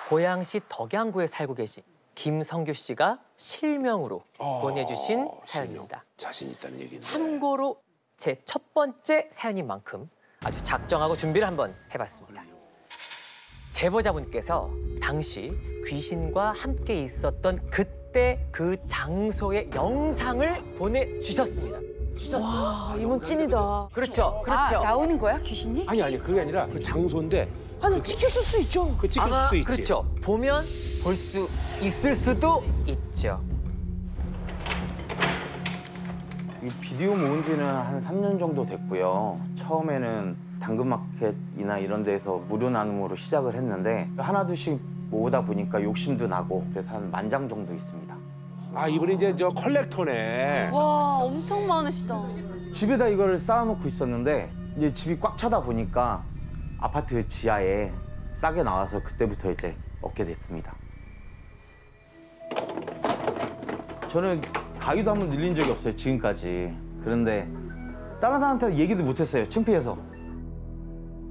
고양시 덕양구에 살고 계신 김성규 씨가 실명으로 보내주신 사연입니다. 자신 있다는 얘기인데. 참고로 제 첫 번째 사연인 만큼 아주 작정하고 준비를 한번 해봤습니다. 제보자분께서 당시 귀신과 함께 있었던 그때 그 장소의 영상을 보내주셨습니다. 와, 이분 찐이다. 그렇죠, 그렇죠. 아, 나오는 거야, 귀신이? 아니 그게 아니라 그 장소인데. 아니, 찍혔을 수 있죠. 그 찍힐 수도 있지. 그렇죠. 보면 볼 수 있을 수도 있죠. 이 비디오 모은 지는 한 3년 정도 됐고요. 처음에는 당근마켓이나 이런 데서 무료 나눔으로 시작을 했는데 하나둘씩 모으다 보니까 욕심도 나고 그래서 한 10,000장 정도 있습니다. 아, 이분이 이제 저 컬렉터네. 와, 엄청 많으시다. 집에다 이거를 쌓아놓고 있었는데 이제 집이 꽉 차다 보니까 아파트 지하에 싸게 나와서 그때부터 이제 얻게 됐습니다. 저는 가위도 한번 늘린 적이 없어요, 지금까지. 그런데 다른 사람한테 얘기도 못했어요, 창피해서.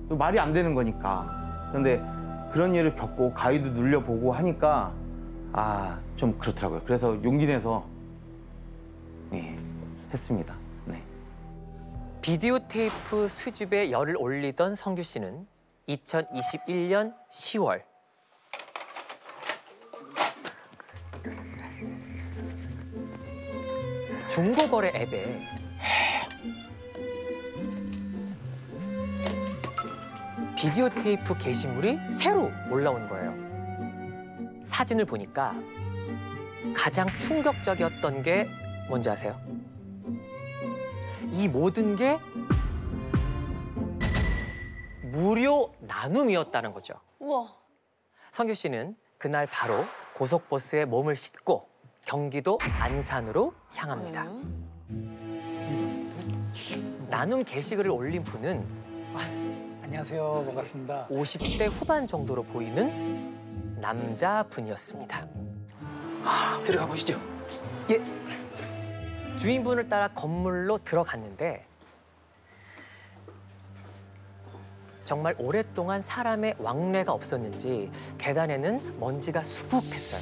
말이 안 되는 거니까. 그런데 그런 일을 겪고 가위도 눌려보고 하니까 좀 그렇더라고요. 그래서 용기 내서 했습니다. 네. 비디오 테이프 수집에 열을 올리던 성규 씨는 2021년 10월 중고거래 앱에 비디오 테이프 게시물이 새로 올라온 거예요. 사진을 보니까 가장 충격적이었던 게 뭔지 아세요? 이 모든 게 무료 나눔이었다는 거죠. 우와. 성규 씨는 그날 바로 고속버스에 몸을 싣고 경기도 안산으로 향합니다. 나눔 게시글을 올린 분은 안녕하세요. 반갑습니다. 50대 후반 정도로 보이는 남자분이었습니다. 들어가 보시죠. 예. 주인분을 따라 건물로 들어갔는데 정말 오랫동안 사람의 왕래가 없었는지 계단에는 먼지가 수북했어요.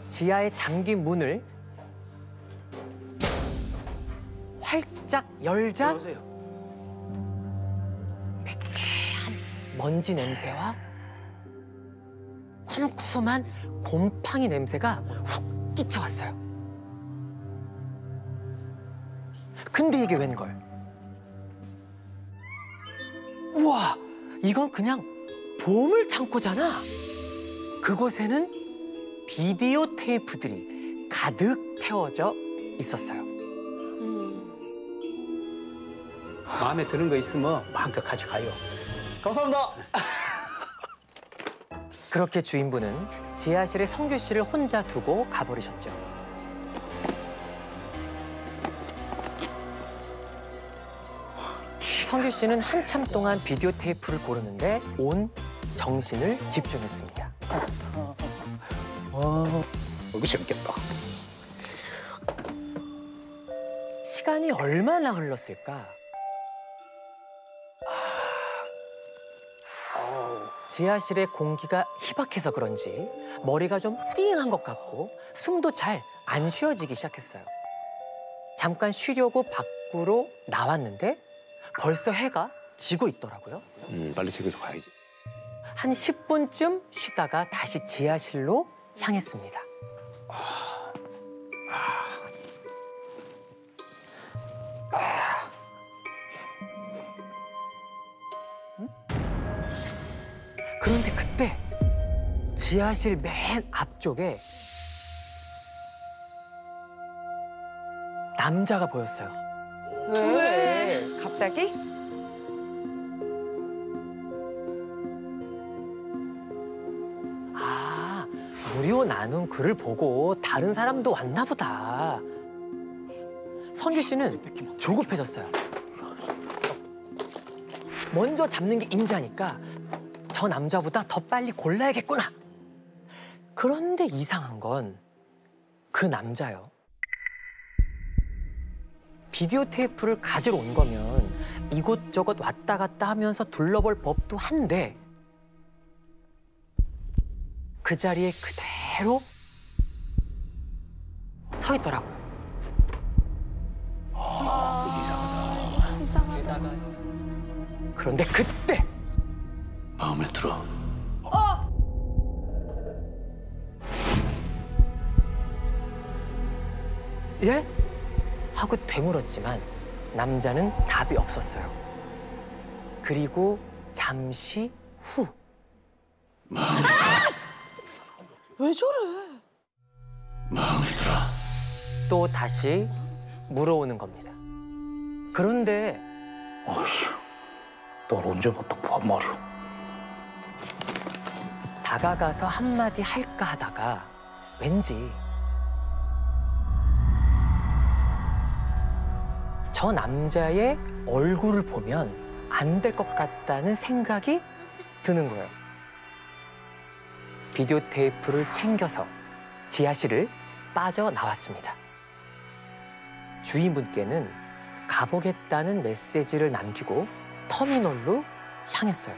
지하의 잠긴 문을 활짝 열자 들어오세요. 매캐한 먼지 냄새와 쿰쿰한 곰팡이 냄새가 훅 끼쳐왔어요. 근데 이게 웬걸? 우와, 이건 그냥 보물 창고잖아. 그곳에는 비디오 테이프들이 가득 채워져 있었어요. 마음에 드는 거 있으면 마음껏 가져가요. 감사합니다. 그렇게 주인분은 지하실에 성규 씨를 혼자 두고 가버리셨죠. 성규 씨는 한참 동안 비디오 테이프를 고르는데 온 정신을 집중했습니다. 이거 재밌겠다. 시간이 얼마나 흘렀을까? 지하실의 공기가 희박해서 그런지 머리가 좀 띵한 것 같고 숨도 잘 안 쉬어지기 시작했어요. 잠깐 쉬려고 밖으로 나왔는데 벌써 해가 지고 있더라고요. 빨리 챙겨서 가야지. 한 10분쯤 쉬다가 다시 지하실로 향했습니다. 그런데 그때 지하실 맨 앞쪽에 남자가 보였어요. 왜? 갑자기? 무료 나눔 글을 보고 다른 사람도 왔나 보다. 성규 씨는 조급해졌어요. 먼저 잡는 게 임자니까 저 남자보다 더 빨리 골라야겠구나. 그런데 이상한 건 그 남자요. 비디오 테이프를 가지러 온 거면 이곳저곳 왔다 갔다 하면서 둘러볼 법도 한데 그 자리에 그대로 서 있더라고. 이상하다. 그런데 그때 마음에 들어. 예? 하고 되물었지만 남자는 답이 없었어요. 그리고 잠시 후 왜 저래? 마음에 들어. 또 다시 물어오는 겁니다. 그런데 어이씨, 널 언제부터 반말을? 다가가서 한마디 할까 하다가 왠지 저 남자의 얼굴을 보면 안 될 것 같다는 생각이 드는 거예요. 비디오 테이프를 챙겨서 지하실을 빠져나왔습니다. 주인분께는 가보겠다는 메시지를 남기고 터미널로 향했어요.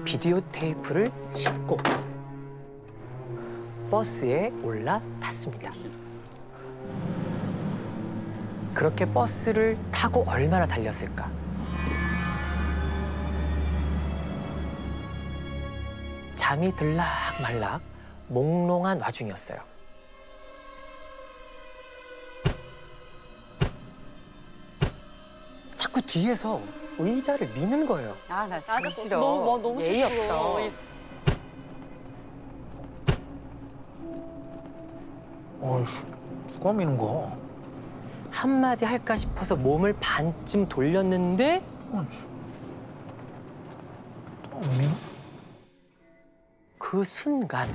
비디오 테이프를 싣고 버스에 올라탔습니다. 그렇게 버스를 타고 얼마나 달렸을까? 잠이 들락말락 몽롱한 와중이었어요. 자꾸 뒤에서 의자를 미는 거예요. 아, 나 제일 싫어. 너무 예의 싫어. 없어. 어이씨, 누가 미는 거야? 한마디 할까 싶어서 몸을 반쯤 돌렸는데 어이씨. 또 미나? 그 순간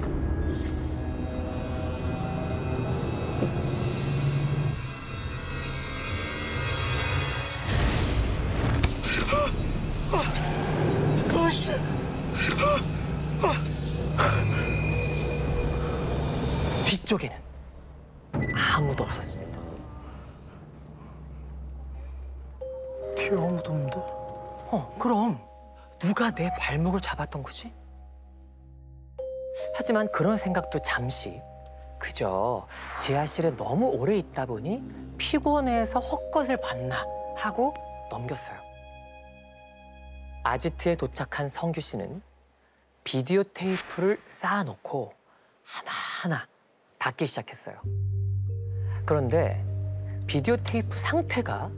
뒤쪽에는 아무도 없었습니다. 뒤에 아무도 없는데? 그럼 누가 내 발목을 잡았던 거지? 하지만 그런 생각도 잠시 그저 지하실에 너무 오래 있다 보니 피곤해서 헛것을 봤나 하고 넘겼어요. 아지트에 도착한 성규 씨는 비디오 테이프를 쌓아놓고 하나하나 닫기 시작했어요. 그런데 비디오 테이프 상태가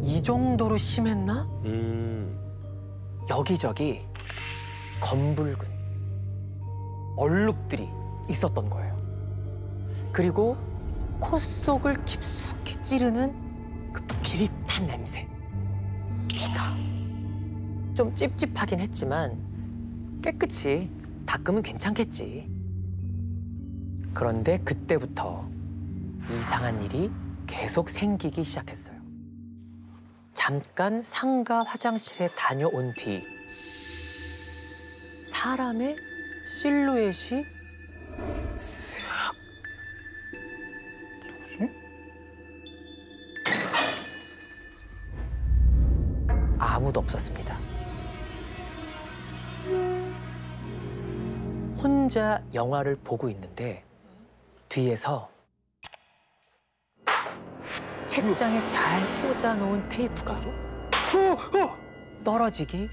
이 정도로 심했나? 여기저기 검붉은 얼룩들이 있었던 거예요. 그리고 코 속을 깊숙이 찌르는 그 비릿한 냄새. 피다. 좀 찝찝하긴 했지만 깨끗이 닦으면 괜찮겠지. 그런데 그때부터 이상한 일이 계속 생기기 시작했어요. 잠깐 상가 화장실에 다녀온 뒤 사람의 실루엣이 쓱 아무도 없었습니다. 혼자 영화를 보고 있는데 뒤에서 책장에 잘 꽂아놓은 테이프가 떨어지기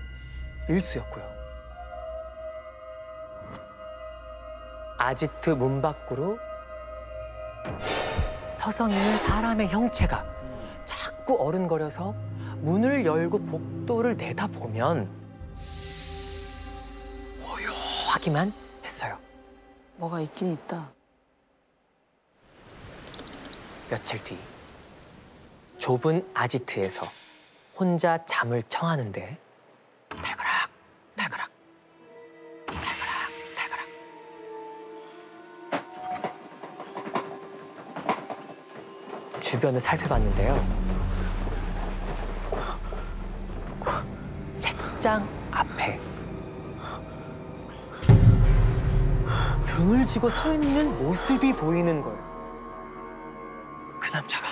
일쑤였고요. 아지트 문 밖으로 서성이는 사람의 형체가 자꾸 어른거려서 문을 열고 복도를 내다보면 고요하기만 했어요. 뭐가 있긴 있다. 며칠 뒤 좁은 아지트에서 혼자 잠을 청하는데 달그락 달그락 달그락 달그락 주변을 살펴봤는데요. 책장 앞에 등을 지고 서 있는 모습이 보이는 거예요. 그 남자가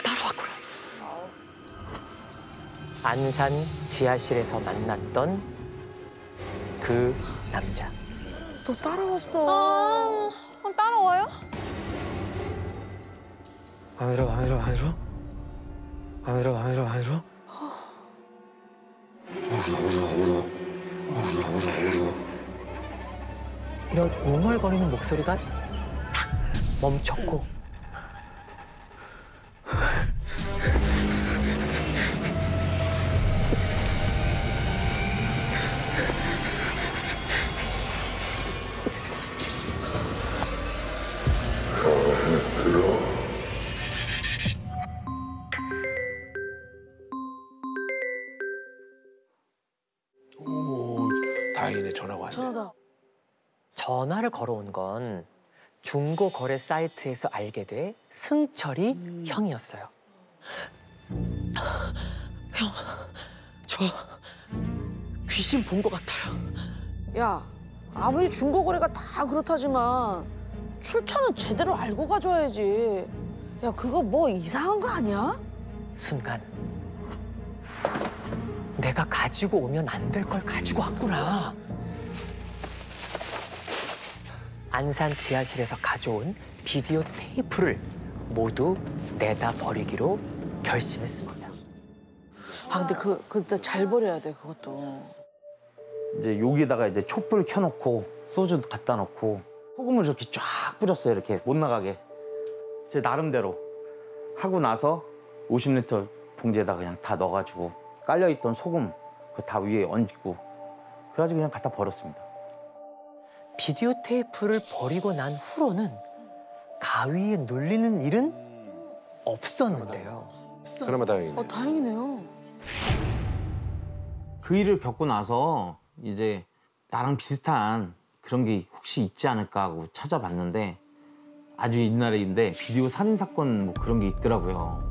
따로 왔구나. 안산 지하실에서 만났던 그 남자. 너 따라왔어. 따라와요? 마음에 들어, 마음에 들어, 마음에 들어? 마음에 들어, 마음에 들어, 마음에 들어? 이런 웅얼거리는 목소리가 탁 멈췄고 오, 다행이네. 전화가 왔네. 전화다. 전화를 걸어온 건 중고 거래 사이트에서 알게 돼 승철이 형이었어요. 형, 저 귀신 본 것 같아요. 야, 아무리 중고거래가 다 그렇다지만 출처는 제대로 알고 가줘야지. 야, 그거 뭐 이상한 거 아니야? 순간 내가 가지고 오면 안 될 걸 가지고 왔구나. 안산 지하실에서 가져온 비디오 테이프를 모두 내다 버리기로 결심했습니다. 아, 근데 그때 잘 버려야 돼, 그것도. 이제 여기에다가 이제 촛불 켜놓고 소주 갖다 놓고 소금을 이렇게 쫙 뿌렸어요. 이렇게 못 나가게. 제 나름대로 하고 나서 50리터 봉지에다 그냥 다 넣어가지고 깔려있던 소금 그 다 위에 얹고 그래가지고 그냥 갖다 버렸습니다. 비디오 테이프를 버리고 난 후로는 가위에 눌리는 일은 없었는데요. 그나마 다행이네. 다행이네요. 그 일을 겪고 나서 이제 나랑 비슷한 그런 게 혹시 있지 않을까 하고 찾아봤는데 아주 옛날인데 비디오 살인 사건 뭐 그런 게 있더라고요.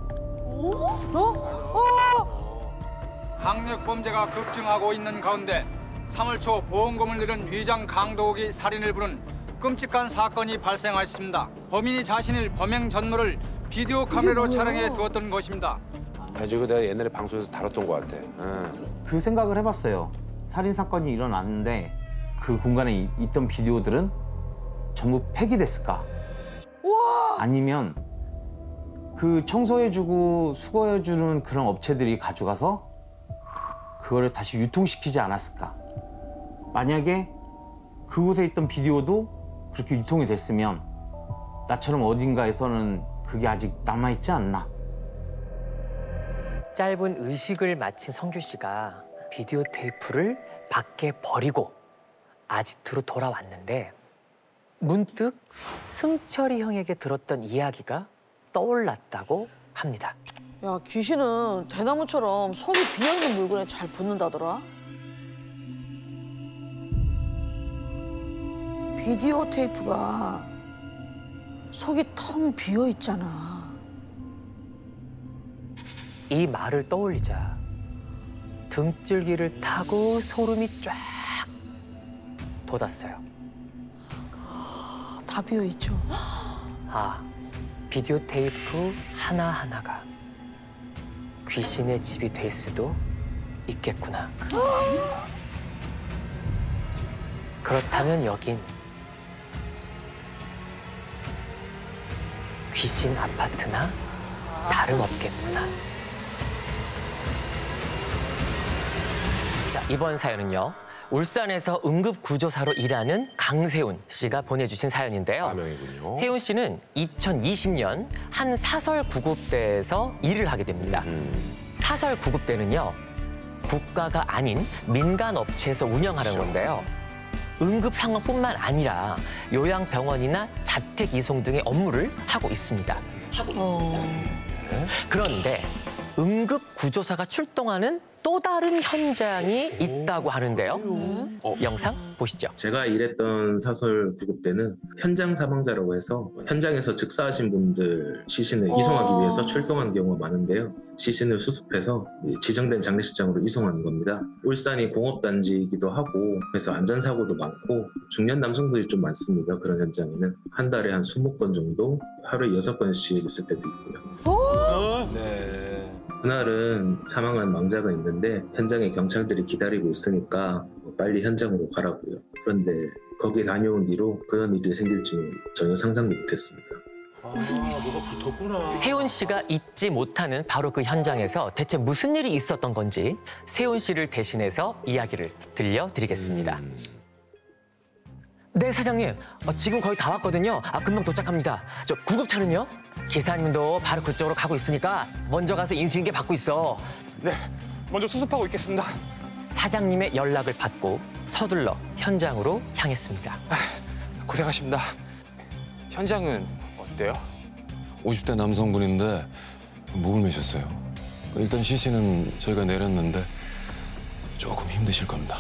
강력 범죄가 급증하고 있는 가운데 3월 초 보험금을 잃은 위장 강도욱이 살인을 부른 끔찍한 사건이 발생하였습니다. 범인이 자신의 범행 전모를 비디오 카메라로 촬영해 두었던 것입니다. 아, 저거 내가 옛날에 방송에서 다뤘던 것 같아. 그 생각을 해봤어요. 살인 사건이 일어났는데 그 공간에 있던 비디오들은 전부 폐기됐을까? 아니면 그 청소해주고 수거해주는 그런 업체들이 가져가서 그거를 다시 유통시키지 않았을까? 만약에 그곳에 있던 비디오도 그렇게 유통이 됐으면 나처럼 어딘가에서는 그게 아직 남아있지 않나? 짧은 의식을 마친 성규 씨가 비디오 테이프를 밖에 버리고 아지트로 돌아왔는데 문득 승철이 형에게 들었던 이야기가 떠올랐다고 합니다. 야, 귀신은 대나무처럼 속이 비어있는 물건에 잘 붙는다더라. 비디오 테이프가 속이 텅 비어있잖아. 이 말을 떠올리자 등줄기를 타고 소름이 쫙 돋았어요. 다 비어있죠. 아, 비디오 테이프 하나하나가 귀신의 집이 될 수도 있겠구나. 그렇다면 여긴 귀신 아파트나 다름없겠구나. 자, 이번 사연은요. 울산에서 응급구조사로 일하는 강세훈 씨가 보내주신 사연인데요. 가명이군요. 세훈 씨는 2020년 한 사설 구급대에서 일을 하게 됩니다. 사설 구급대는요, 국가가 아닌 민간 업체에서 운영하는 건데요. 응급 상황뿐만 아니라 요양병원이나 자택 이송 등의 업무를 하고 있습니다. 그런데 응급 구조사가 출동하는 또 다른 현장이 있다고 하는데요. 영상 보시죠. 제가 일했던 사설 구급대는 현장 사망자라고 해서 현장에서 즉사하신 분들 시신을 이송하기 위해서 출동하는 경우가 많은데요. 시신을 수습해서 지정된 장례식장으로 이송하는 겁니다. 울산이 공업단지이기도 하고 그래서 안전사고도 많고 중년 남성들이 좀 많습니다. 그런 현장에는 한 달에 한 20건 정도 하루에 6건씩 있을 때도 있고요. 네. 그날은 사망한 망자가 있는데 현장에 경찰들이 기다리고 있으니까 빨리 현장으로 가라고요. 그런데 거기 다녀온 뒤로 그런 일이 생길 줄은 전혀 상상도 못했습니다. 뭐가 붙었구나. 세훈 씨가 잊지 못하는 바로 그 현장에서 대체 무슨 일이 있었던 건지 세훈 씨를 대신해서 이야기를 들려드리겠습니다. 네, 사장님. 지금 거의 다 왔거든요. 금방 도착합니다. 저 구급차는요? 기사님도 바로 그쪽으로 가고 있으니까 먼저 가서 인수인계 받고 있어. 네, 먼저 수습하고 있겠습니다. 사장님의 연락을 받고 서둘러 현장으로 향했습니다. 고생하십니다. 현장은 어때요? 50대 남성분인데 목을 매셨어요. 일단 시신은 저희가 내렸는데 조금 힘드실 겁니다.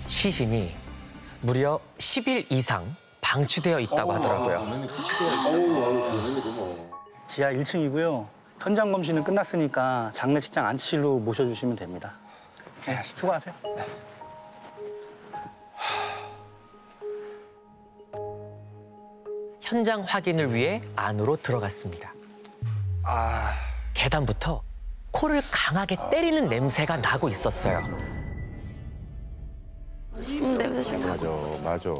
시신이 무려 10일 이상 방치되어 있다고 하더라고요. 지하 1층이고요. 현장 검신은 끝났으니까 장례식장 안치실로 모셔주시면 됩니다. 네, 수고하세요. 현장 확인을 위해 안으로 들어갔습니다. 계단부터 코를 강하게 때리는 냄새가 나고 있었어요. 냄새 잘 나. 맞아.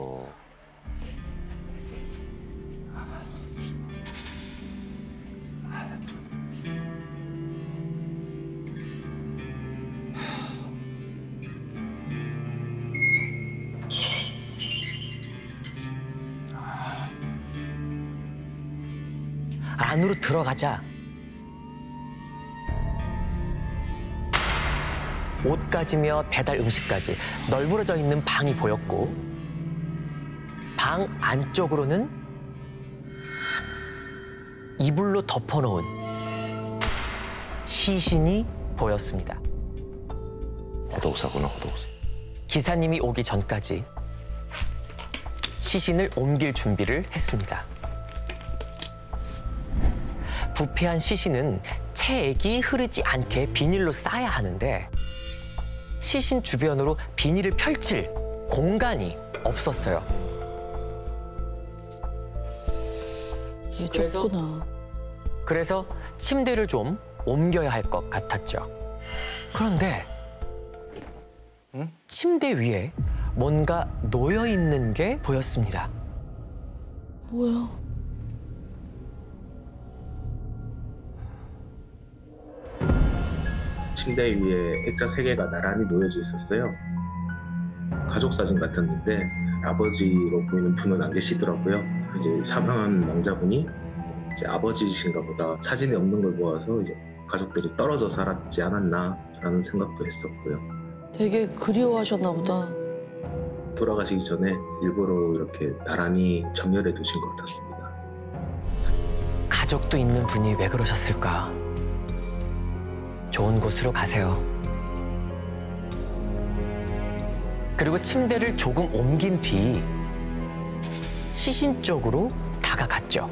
안으로 들어가자 옷가지며 배달 음식까지 널브러져 있는 방이 보였고 방 안쪽으로는 이불로 덮어놓은 시신이 보였습니다. 호독사구나, 호독사. 기사님이 오기 전까지 시신을 옮길 준비를 했습니다. 부패한 시신은 체액이 흐르지 않게 비닐로 싸야 하는데 시신 주변으로 비닐을 펼칠 공간이 없었어요. 얘 좁구나. 그래서 침대를 좀 옮겨야 할 것 같았죠. 그런데 침대 위에 뭔가 놓여 있는 게 보였습니다. 뭐야? 침대 위에 액자 3개가 나란히 놓여져 있었어요. 가족 사진 같았는데 아버지로 보이는 분은 안 계시더라고요. 이제 사망한 망자분이 이제 아버지이신가 보다. 사진에 없는 걸 보아서 이제 가족들이 떨어져 살았지 않았나라는 생각도 했었고요. 되게 그리워하셨나 보다. 돌아가시기 전에 일부러 이렇게 나란히 정렬해 두신 것 같았습니다. 가족도 있는 분이 왜 그러셨을까? 좋은 곳으로 가세요. 그리고 침대를 조금 옮긴 뒤 시신 쪽으로 다가갔죠.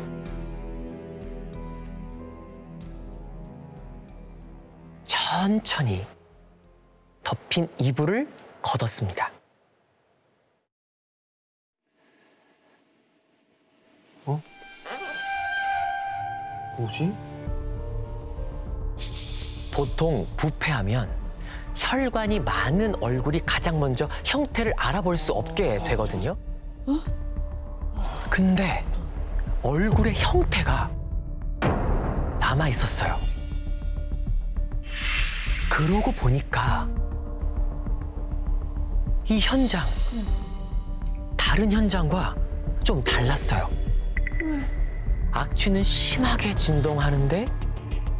천천히 덮인 이불을 걷었습니다. 뭐지? 보통 부패하면 혈관이 많은 얼굴이 가장 먼저 형태를 알아볼 수 없게 되거든요. 근데 얼굴의 형태가 남아 있었어요. 그러고 보니까 이 현장, 다른 현장과 좀 달랐어요. 악취는 심하게 진동하는데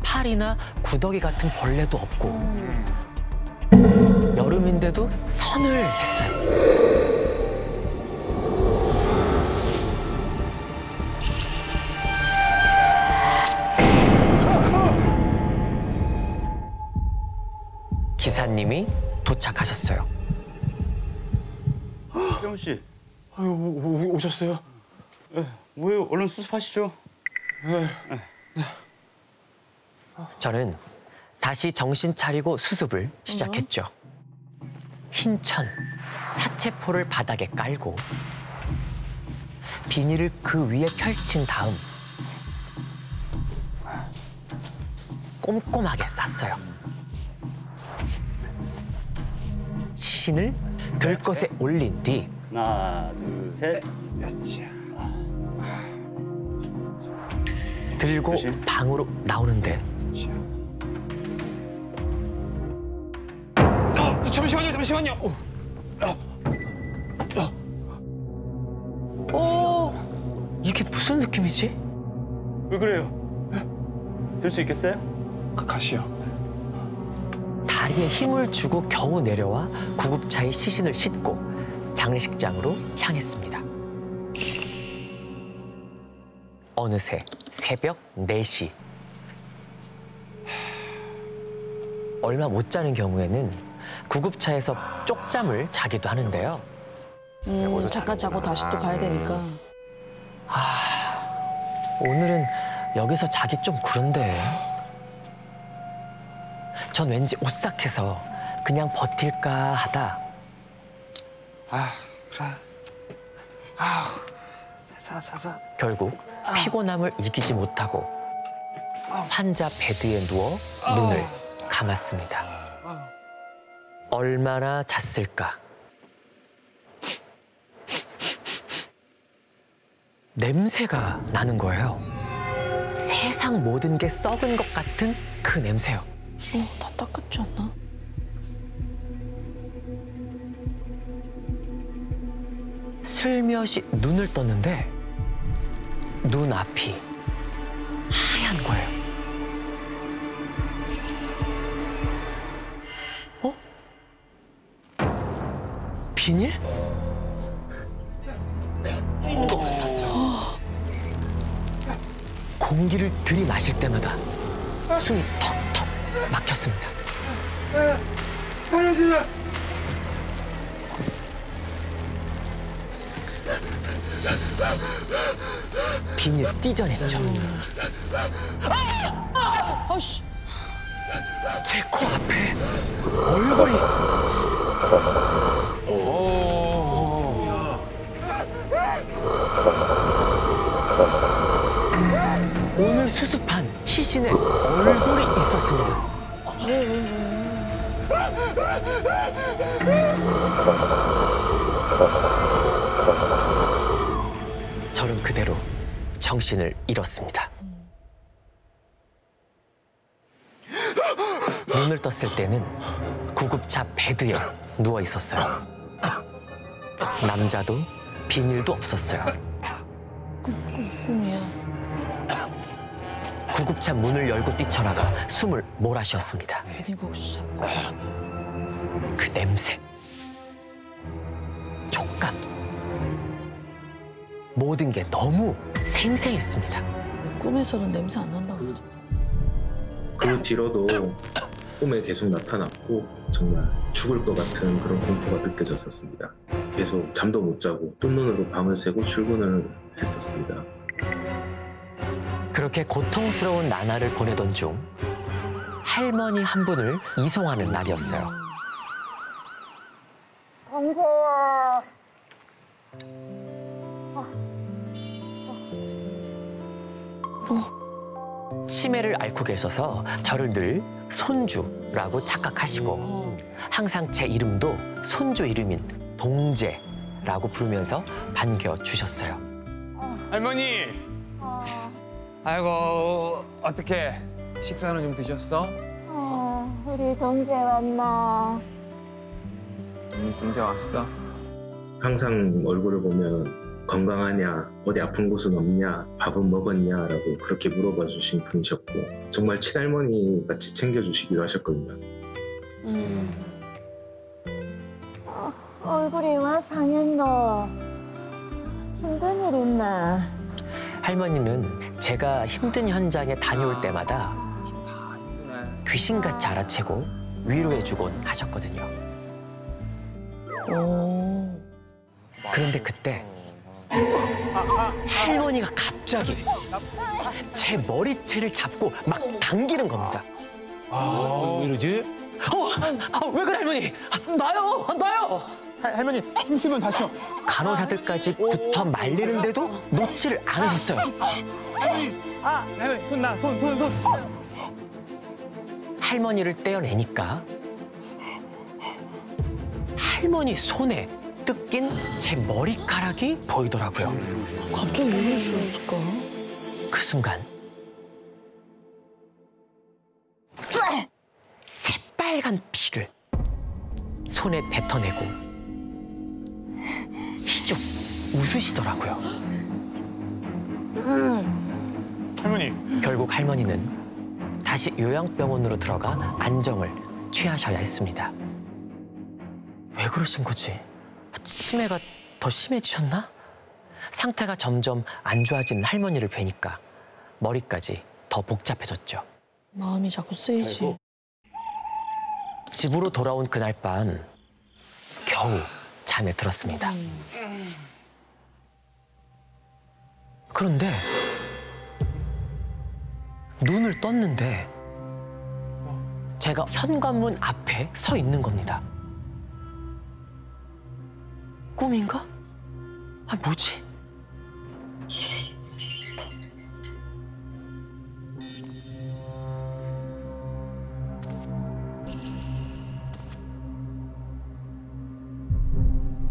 파리나 구더기 같은 벌레도 없고 여름인데도 서늘했어요. 기사님이 도착하셨어요. 세훈 씨. 오셨어요? 네, 뭐예요? 얼른 수습하시죠. 저는 다시 정신 차리고 수습을 시작했죠. 흰 천, 사체포를 바닥에 깔고 비닐을 그 위에 펼친 다음 꼼꼼하게 쌌어요. 시신을 들것에 올린 뒤 하나, 둘, 셋. 들고 조심. 방으로 나오는데 잠시만요. 이게 무슨 느낌이지? 왜 그래요? 들 수 있겠어요? 가시요. 다리에 힘을 주고 겨우 내려와 구급차에 시신을 싣고 장례식장으로 향했습니다. 어느새 새벽 4시. 얼마 못 자는 경우에는 구급차에서 쪽잠을 자기도 하는데요. 잠깐 자고 다시 또 가야 되니까. 오늘은 여기서 자기 좀 그런데. 전 왠지 오싹해서 그냥 버틸까 하다 그래. 자자. 결국 피곤함을 이기지 못하고 환자 베드에 누워 눈을 감았습니다. 얼마나 잤을까? 냄새가 나는 거예요. 세상 모든 게 썩은 것 같은 그 냄새요. 다 닦았지 않나? 슬며시 눈을 떴는데 눈앞이 하얀 거예요. 비닐? 공기를 들이마실 때마다 숨이 턱턱 막혔습니다. 비닐 찢어냈죠. 아씨. 제 코앞에 얼굴이. 오늘 수습한 시신의 얼굴이 있었습니다. 저는 그대로 정신을 잃었습니다. 눈을 떴을 때는 구급차 베드에 누워 있었어요. 남자도 비닐도 없었어요. 꿈이야. 구급차 문을 열고 뛰쳐나가 숨을 몰아쉬었습니다. 괜히 보고 싶었다. 그 냄새, 촉감, 모든 게 너무 생생했습니다. 꿈에서는 냄새 안 난다고 그러지. 그 뒤로도 꿈에 계속 나타났고 정말 죽을 것 같은 그런 공포가 느껴졌었습니다. 계속 잠도 못 자고 뜬 눈으로 밤을 새고 출근을 했었습니다. 그렇게 고통스러운 나날을 보내던 중 할머니 한 분을 이송하는 날이었어요. 동서야. 치매를 앓고 계셔서 저를 늘 손주라고 착각하시고 항상 제 이름도 손주 이름인 동재라고 부르면서 반겨주셨어요. 할머니. 아이고 어떻게 식사는 좀 드셨어? 우리 동재 왔나? 동재 왔어. 항상 얼굴을 보면 건강하냐, 어디 아픈 곳은 없냐, 밥은 먹었냐라고 그렇게 물어봐 주신 분이셨고 정말 친할머니 같이 챙겨주시기도 하셨거든요. 얼굴이 와 상했노. 힘든 일 있나? 할머니는 제가 힘든 현장에 다녀올 때마다 귀신같이 알아채고 위로해주곤 하셨거든요. 그런데 그때 할머니가 갑자기 제 머리채를 잡고 막 당기는 겁니다. 왜 이러지? 왜 그래 할머니? 나요. 할머니 힘쓰면 다시요. 간호사들까지 붙어 말리는데도 놓지를 않으셨어요. 할머니 손. 할머니를 떼어내니까 할머니 손에 뜯긴 제 머리카락이 보이더라고요. 갑자기 왜 그러셨을까? 그 순간 새빨간 피를 손에 뱉어내고 희죽 웃으시더라고요. 할머니. 결국 할머니는 다시 요양병원으로 들어가 안정을 취하셔야 했습니다. 왜 그러신 거지? 치매가 더 심해지셨나? 상태가 점점 안 좋아지는 할머니를 뵈니까 머리까지 더 복잡해졌죠. 마음이 자꾸 쓰이지. 집으로 돌아온 그날 밤 겨우 잠에 들었습니다. 그런데 눈을 떴는데 제가 현관문 앞에 서 있는 겁니다. 꿈인가? 아, 뭐지?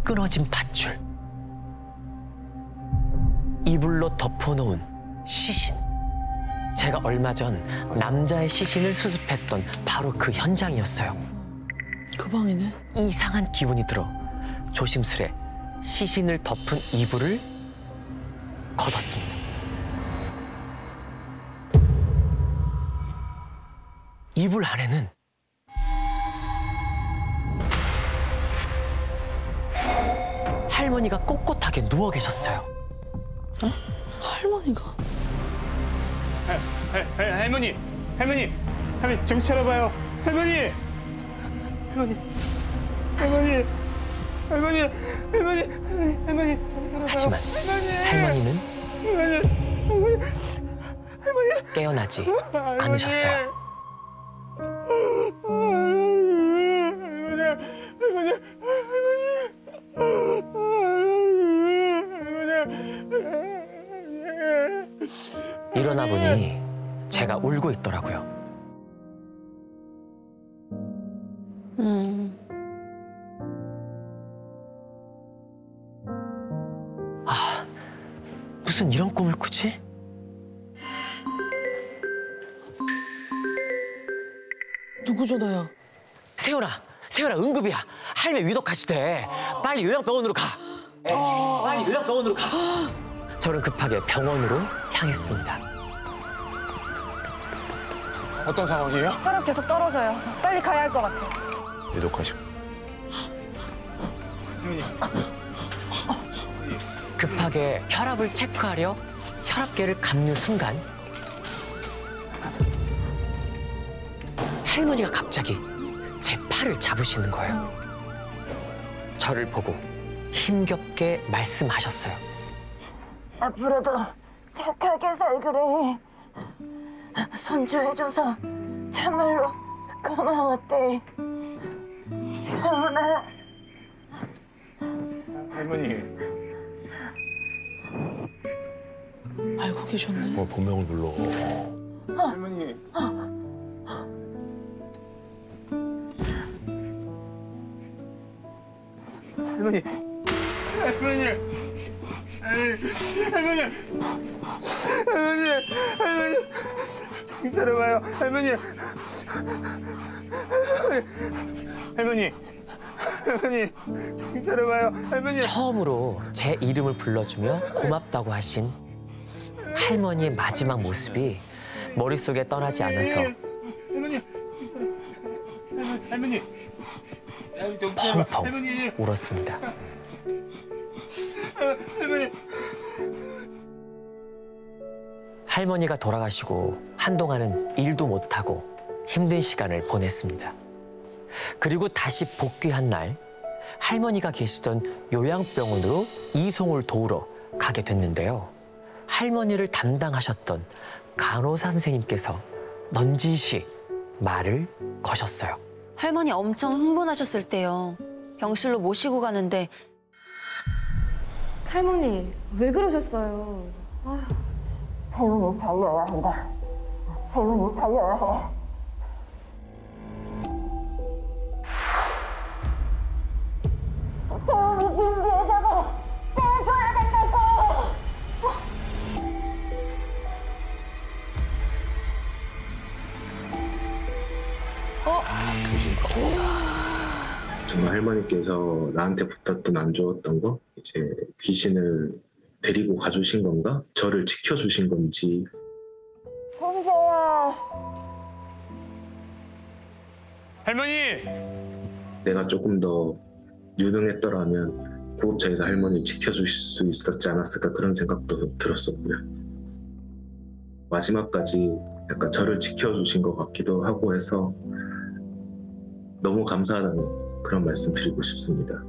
끊어진 밧줄, 이불로 덮어놓은 시신. 제가 얼마 전 남자의 시신을 수습했던 바로 그 현장이었어요. 그 방이네. 이상한 기분이 들어 조심스레 시신을 덮은 이불을 걷었습니다. 이불 안에는 할머니가 꼿꼿하게 누워 계셨어요. 어? 할머니가? 할머니 정신 차려봐요. 할머니. 하지만 할머니는 깨어나지 않으셨어요. 일어나 보니 제가 울고 있더라고요. 아, 무슨 이런 꿈을 꾸지? 누구 전화야? 세연아, 응급이야. 할매 위독하시대. 빨리 요양병원으로 가. 빨리 요양병원으로 가. 저는 급하게 병원으로 향했습니다. 어떤 상황이에요? 혈압 계속 떨어져요. 빨리 가야 할 것 같아요. 위독하시고. 급하게 혈압을 체크하려 혈압계를 감는 순간 할머니가 갑자기 제 팔을 잡으시는 거예요. 저를 보고 힘겹게 말씀하셨어요. 앞으로도 착하게 살그래. 손주해줘서 참말로 고마웠대. 세훈아. 할머니. 알고 계셨네. 본명을 불러. 할머니. 정신 차려봐요. 할머니 정신 차려봐요. 할머니. 처음으로 제 이름을 불러주며 고맙다고 하신 할머니의 마지막 모습이 머릿속에 떠나지 않아서 할머니. 펑펑 울었습니다. 할머니가 돌아가시고 한동안은 일도 못하고 힘든 시간을 보냈습니다. 그리고 다시 복귀한 날 할머니가 계시던 요양병원으로 이송을 도우러 가게 됐는데요. 할머니를 담당하셨던 간호사 선생님께서 넌지시 말을 거셨어요. 할머니 엄청 흥분하셨을 때요. 병실로 모시고 가는데 할머니, 왜 그러셨어요? 아휴. 세훈이 살려야 한다. 세훈이 살려야 해. 소음이 빈비해져도 떼줘야 된다고! 정말 할머니께서 나한테 붙었던 안 좋았던 거, 이제 귀신을 데리고 가주신 건가? 저를 지켜주신 건지. 범죄야. 할머니! 내가 조금 더 유능했더라면 구급차에서 할머니 지켜주실 수 있었지 않았을까 그런 생각도 들었었고요. 마지막까지 약간 저를 지켜주신 것 같기도 하고 해서 너무 감사하다는 그런 말씀 드리고 싶습니다.